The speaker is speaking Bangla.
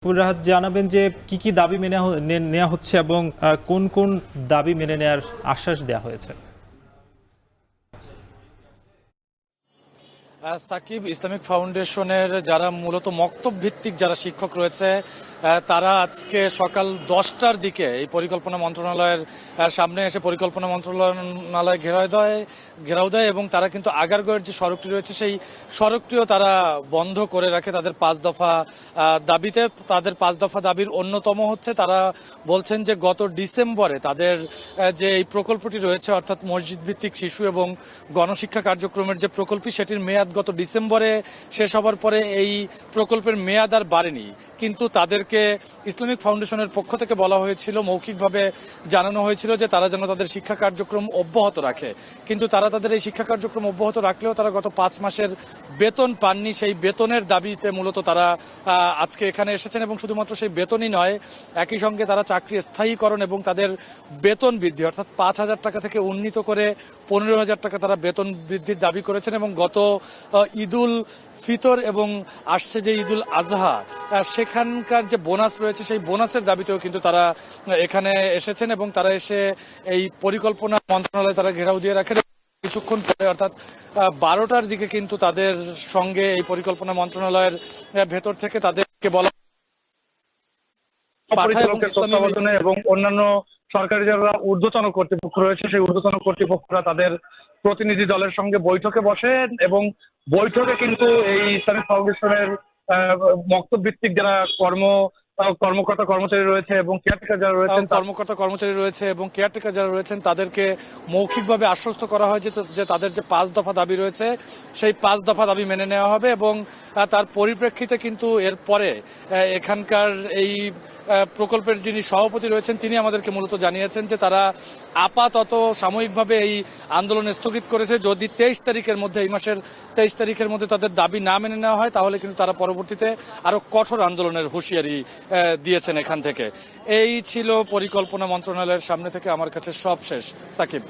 রাহাত জানাবেন যে কি কি দাবি নেওয়া হচ্ছে এবং কোন কোন দাবি মেনে নেওয়ার আশ্বাস দেওয়া হয়েছে। সাকিব, ইসলামিক ফাউন্ডেশনের যারা মূলত মক্তব ভিত্তিক যারা শিক্ষক রয়েছে তারা আজকে সকাল 10টার দিকে এই পরিকল্পনা মন্ত্রণালয়ের সামনে এসে পরিকল্পনা মন্ত্রণালয় ঘেরাও দেয় এবং তারা কিন্তু আগারগাঁওয়ের যে সড়কটি রয়েছে সেই সড়কটিও তারা বন্ধ করে রাখে তাদের 5 দফা দাবিতে। তাদের 5 দফা দাবির অন্যতম হচ্ছে তারা বলছেন যে গত ডিসেম্বরে তাদের যে এই প্রকল্পটি রয়েছে অর্থাৎ মসজিদ ভিত্তিক শিশু এবং গণশিক্ষা কার্যক্রমের যে প্রকল্পটি সেটির মেয়াদ গত ডিসেম্বরে শেষ হবার পরে এই প্রকল্পের মেয়াদ আর বাড়েনি, কিন্তু তাদেরকে ইসলামিক ফাউন্ডেশনের পক্ষ থেকে বলা হয়েছিল, মৌখিকভাবে জানানো হয়েছিল যে তারা যেন তাদের শিক্ষা কার্যক্রম অব্যাহত রাখে। কিন্তু তারা তাদের এই শিক্ষা কার্যক্রম অব্যাহত রাখলেও তারা গত 5 মাসের বেতন পাননি। সেই বেতনের দাবিতে মূলত তারা আজকে এখানে এসেছেন এবং শুধুমাত্র সেই বেতনই নয়, একই সঙ্গে তারা চাকরি স্থায়ীকরণ এবং তাদের বেতন বৃদ্ধি অর্থাৎ 5,000 টাকা থেকে উন্নীত করে 15,000 টাকা তারা বেতন বৃদ্ধির দাবি করেছেন। এবং গত ঈদুল ফিতর এবং আসছে যে ঈদুল আজহা সেখানকার যে বোনাস রয়েছে সেই বোনাসের দাবিতেও কিন্তু তারা এখানে এসেছেন এবং তারা এসে এই পরিকল্পনা মন্ত্রণালয়ে তারা ঘেরাও দিয়ে রাখেন। কিছুক্ষণ পরে অর্থাৎ 12টার দিকে কিন্তু তাদের সঙ্গে এই পরিকল্পনা মন্ত্রণালয়ের ভেতর থেকে তাদেরকে বলা এবং অন্যান্য সরকারি যারা ঊর্ধ্বতন কর্তৃপক্ষ রয়েছে সেই ঊর্ধ্বতন কর্তৃপক্ষরা তাদের প্রতিনিধি দলের সঙ্গে বৈঠকে বসেন এবং বৈঠকে কিন্তু এই ইসলামিক ফাউন্ডেশনের মক্তব ভিত্তিক যারা কর্মকর্তা কর্মচারী রয়েছে এবং কেয়ারটেকার যারা রয়েছেন তাদেরকে মৌখিকভাবে আশ্বস্ত করা হয় যে তাদের যে 5 দফা দাবি রয়েছে সেই 5 দফা দাবি মেনে নেওয়া হবে। এবং তার পরিপ্রেক্ষিতে কিন্তু এরপরে এখানকার এই প্রকল্পের যিনি সভাপতি রয়েছেন তিনি আমাদেরকে মূলত জানিয়েছেন যে তারা আপাতত সাময়িকভাবে এই আন্দোলন স্থগিত করেছে। যদি 23 তারিখের মধ্যে, এই মাসের 23 তারিখের মধ্যে তাদের দাবি না মেনে নেওয়া হয় তাহলে কিন্তু তারা পরবর্তীতে আরো কঠোর আন্দোলনের হুঁশিয়ারি দিয়েছেন এখান থেকে। এই ছিল পরিকল্পনা মন্ত্রণালয়ের সামনে থেকে আমার কাছে সব শেষ। সাকিব।